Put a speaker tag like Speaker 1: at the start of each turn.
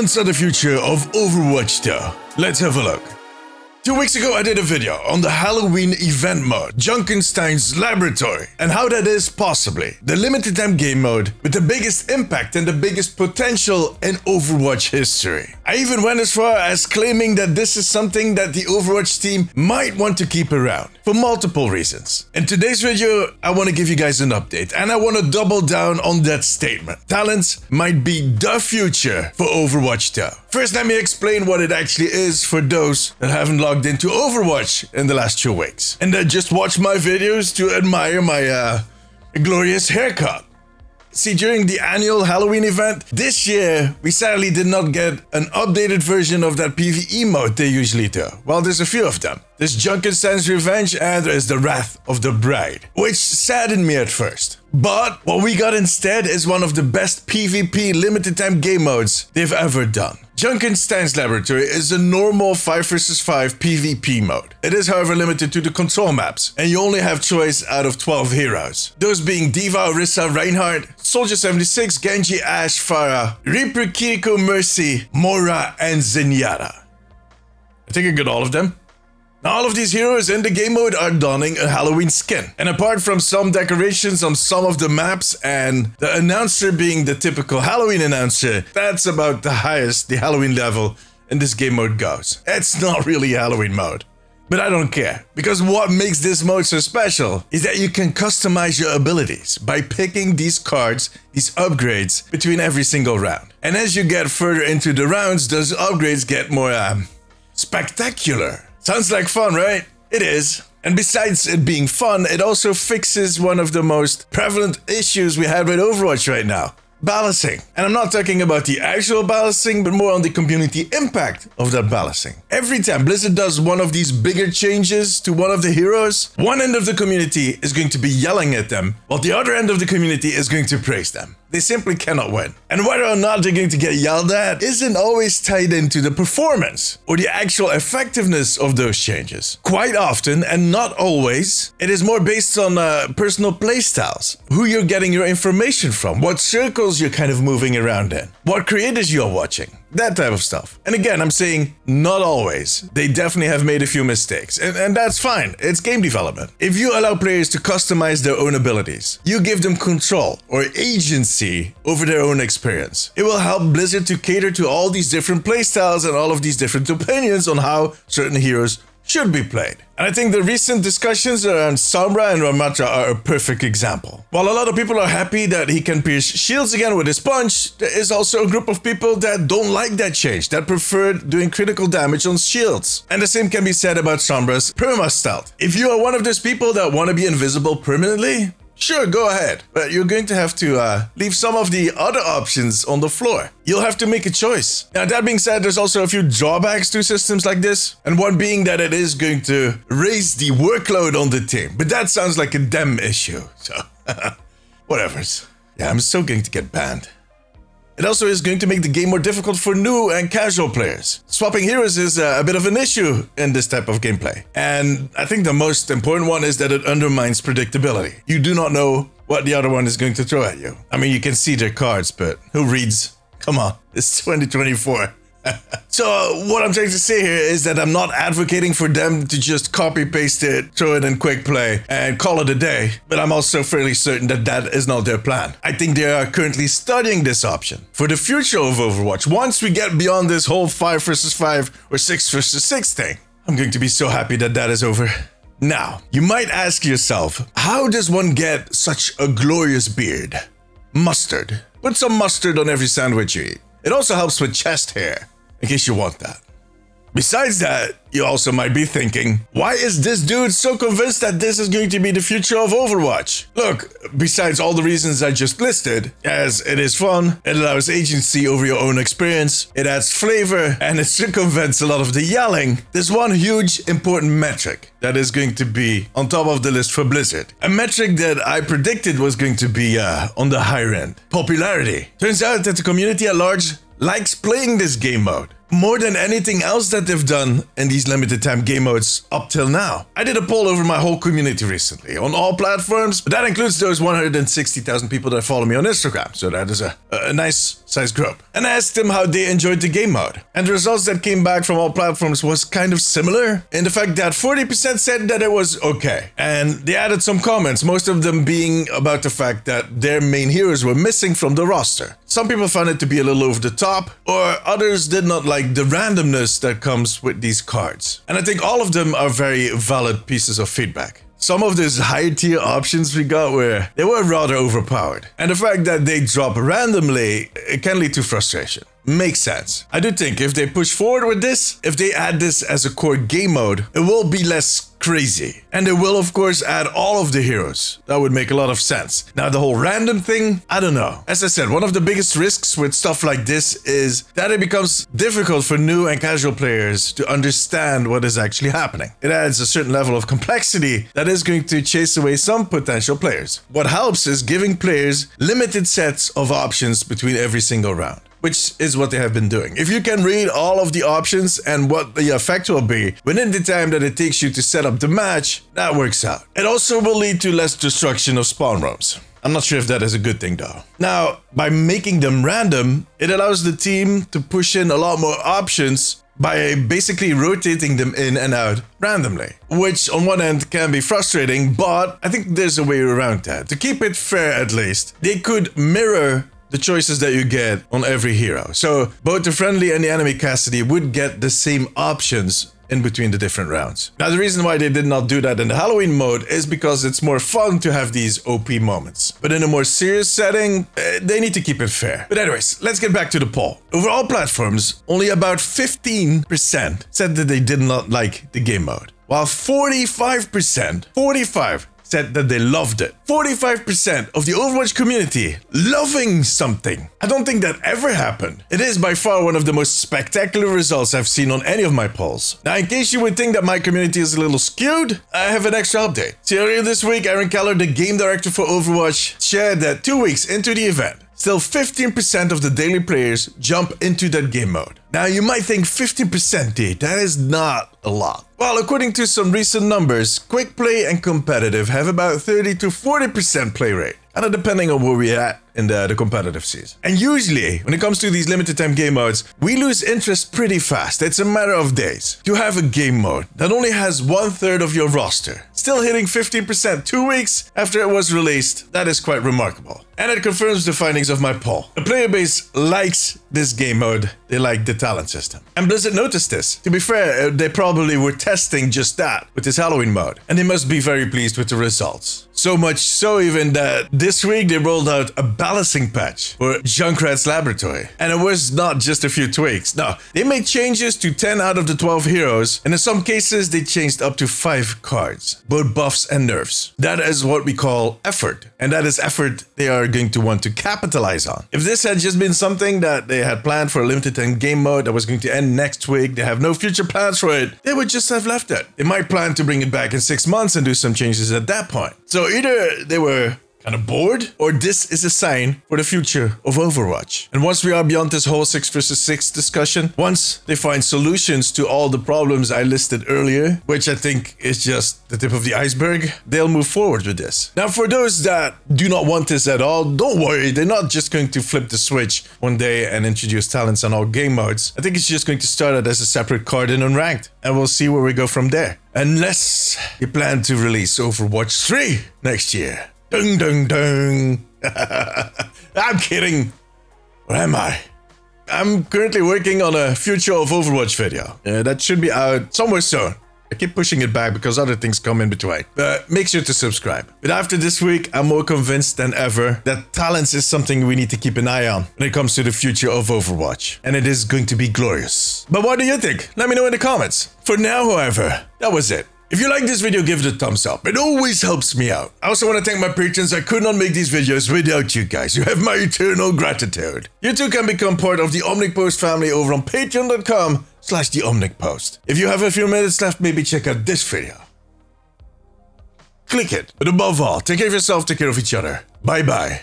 Speaker 1: Talents are the future of Overwatch though. Let's have a look. 2 weeks ago I did a video on the Halloween event mode, Junkenstein's Laboratory, and how that is possibly the limited time game mode with the biggest impact and the biggest potential in Overwatch history. I even went as far as claiming that this is something that the Overwatch team might want to keep around for multiple reasons. In today's video, I want to give you guys an update and I want to double down on that statement. Talents might be the future for Overwatch though. First, let me explain what it actually is for those that haven't logged into Overwatch in the last 2 weeks and that just watch my videos to admire my glorious haircut. See, during the annual Halloween event this year, we sadly did not get an updated version of that PvE mode they usually do. Well, there's a few of them. There's Junkenstein's Revenge and there's the Wrath of the Bride, which saddened me at first. But what we got instead is one of the best PvP limited time game modes they've ever done. Junkenstein's Laboratory is a normal 5 vs 5 PvP mode. It is however limited to the control maps, and you only have choice out of 12 heroes. Those being D.Va, Orisa, Reinhardt, Soldier 76, Genji, Ashe, Pharah, Reaper, Kiriko, Mercy, Moira, and Zenyatta. I think I got all of them. Now, all of these heroes in the game mode are donning a Halloween skin. And apart from some decorations on some of the maps and the announcer being the typical Halloween announcer, that's about the highest the Halloween level in this game mode goes. It's not really a Halloween mode. But I don't care, because what makes this mode so special is that you can customize your abilities by picking these cards, these upgrades, between every single round. And as you get further into the rounds, those upgrades get more spectacular. Sounds like fun, right? It is. And besides it being fun, it also fixes one of the most prevalent issues we have with Overwatch right now. Balancing. And I'm not talking about the actual balancing, but more on the community impact of that balancing. Every time Blizzard does one of these bigger changes to one of the heroes, one end of the community is going to be yelling at them, while the other end of the community is going to praise them. They simply cannot win. And whether or not they're going to get yelled at isn't always tied into the performance or the actual effectiveness of those changes. Quite often, and not always, it is more based on personal playstyles, who you're getting your information from, what circles you're kind of moving around in, what creators you're watching, that type of stuff. And again, I'm saying not always. They definitely have made a few mistakes, and that's fine. It's game development. If you allow players to customize their own abilities, you give them control or agency over their own experience. It will help Blizzard to cater to all these different playstyles and all of these different opinions on how certain heroes should be played. And I think the recent discussions around Sombra and Ramatra are a perfect example. While a lot of people are happy that he can pierce shields again with his punch, there is also a group of people that don't like that change, that prefer doing critical damage on shields. And the same can be said about Sombra's perma-stealth. If you are one of those people that want to be invisible permanently, sure, go ahead, but you're going to have to leave some of the other options on the floor. You'll have to make a choice. Now, that being said, there's also a few drawbacks to systems like this, and one being that it is going to raise the workload on the team, but that sounds like a them issue, so whatevers. Yeah, I'm still going to get banned. It also is going to make the game more difficult for new and casual players. Swapping heroes is a bit of an issue in this type of gameplay. And I think the most important one is that it undermines predictability. You do not know what the other one is going to throw at you. I mean, you can see their cards, but who reads? Come on, it's 2024. So what I'm trying to say here is that I'm not advocating for them to just copy paste it, throw it in quick play and call it a day, but I'm also fairly certain that that is not their plan. I think they are currently studying this option for the future of Overwatch. Once we get beyond this whole 5 vs 5 or 6 vs 6 thing, I'm going to be so happy that that is over. Now, you might ask yourself, how does one get such a glorious beard? Mustard. Put some mustard on every sandwich you eat. It also helps with chest hair, in case you want that. Besides that, you also might be thinking, why is this dude so convinced that this is going to be the future of Overwatch? Look, besides all the reasons I just listed, as it is fun, it allows agency over your own experience, it adds flavor, and it circumvents a lot of the yelling, there's one huge important metric that is going to be on top of the list for Blizzard. A metric that I predicted was going to be on the higher end. Popularity. Turns out that the community at large likes playing this game mode. more than anything else that they've done in these limited time game modes up till now. I did a poll over my whole community recently on all platforms, but that includes those 160,000 people that follow me on Instagram, so that is a nice sized group. And I asked them how they enjoyed the game mode. And the results that came back from all platforms was kind of similar in the fact that 40% said that it was okay. And they added some comments, most of them being about the fact that their main heroes were missing from the roster. Some people found it to be a little over the top, or others did not like the randomness that comes with these cards. And I think all of them are very valid pieces of feedback. Some of those higher tier options we got they were rather overpowered. And the fact that they drop randomly, it can lead to frustration. Makes sense. I do think if they push forward with this, if they add this as a core game mode, it will be less crazy. And they will of course add all of the heroes. That would make a lot of sense. Now the whole random thing, I don't know. As I said, one of the biggest risks with stuff like this is that it becomes difficult for new and casual players to understand what is actually happening. It adds a certain level of complexity that is going to chase away some potential players. What helps is giving players limited sets of options between every single round, which is what they have been doing. If you can read all of the options and what the effect will be within the time that it takes you to set up the match, that works out. It also will lead to less destruction of spawn rooms. I'm not sure if that is a good thing though. Now, by making them random, it allows the team to push in a lot more options by basically rotating them in and out randomly, which on one end can be frustrating, but I think there's a way around that. To keep it fair at least, they could mirror the choices that you get on every hero. So both the friendly and the enemy Cassidy would get the same options in between the different rounds. Now the reason why they did not do that in the Halloween mode is because it's more fun to have these OP moments. But in a more serious setting, they need to keep it fair. But anyways, let's get back to the poll. Over all platforms, only about 15% said that they did not like the game mode, while 45% said that they loved it. 45% of the Overwatch community loving something. I don't think that ever happened. It is by far one of the most spectacular results I've seen on any of my polls. Now, in case you would think that my community is a little skewed, I have an extra update. See, earlier this week, Aaron Keller, the game director for Overwatch, shared that 2 weeks into the event, still 15% of the daily players jump into that game mode. Now you might think 15%, dude, that is not a lot. Well, according to some recent numbers, quick play and competitive have about 30 to 40% play rate, and depending on where we're at in the competitive season. And usually, when it comes to these limited time game modes, we lose interest pretty fast. It's a matter of days. To have a game mode that only has 1/3 of your roster still hitting 15% 2 weeks after it was released, that is quite remarkable. And it confirms the findings of my poll. The player base likes this game mode. They like the talent system. And Blizzard noticed this. To be fair, they probably were testing just that with this Halloween mode. And they must be very pleased with the results. So much so even that this week they rolled out a balancing patch for Junkrat's laboratory. And it was not just a few tweaks. No, they made changes to 10 out of the 12 heroes. And in some cases, they changed up to 5 cards, both buffs and nerfs. That is what we call effort. And that is effort they are going to want to capitalize on. If this had just been something that they had planned for a limited time game mode that was going to end next week, they have no future plans for it, they would just have left it. They might plan to bring it back in 6 months and do some changes at that point. So either they were kind of bored, or this is a sign for the future of Overwatch. And once we are beyond this whole 6 versus 6 discussion, once they find solutions to all the problems I listed earlier, which I think is just the tip of the iceberg, they'll move forward with this. Now, for those that do not want this at all, don't worry, they're not just going to flip the switch one day and introduce talents on all game modes. I think it's just going to start out as a separate card in Unranked, and we'll see where we go from there. Unless you plan to release Overwatch 3 next year. Dung, dung, dung. I'm kidding. Or am I? I'm currently working on a future of Overwatch video. That should be out somewhere soon. I keep pushing it back because other things come in between. But make sure to subscribe. But after this week, I'm more convinced than ever that talents is something we need to keep an eye on when it comes to the future of Overwatch. And it is going to be glorious. But what do you think? Let me know in the comments. For now, however, that was it. If you like this video, give it a thumbs up. It always helps me out. I also want to thank my patrons. I could not make these videos without you guys. You have my eternal gratitude. You too can become part of the Omnic Post family over on patreon.com/theomnicpost. If you have a few minutes left, maybe check out this video. Click it. But above all, take care of yourself, take care of each other. Bye bye.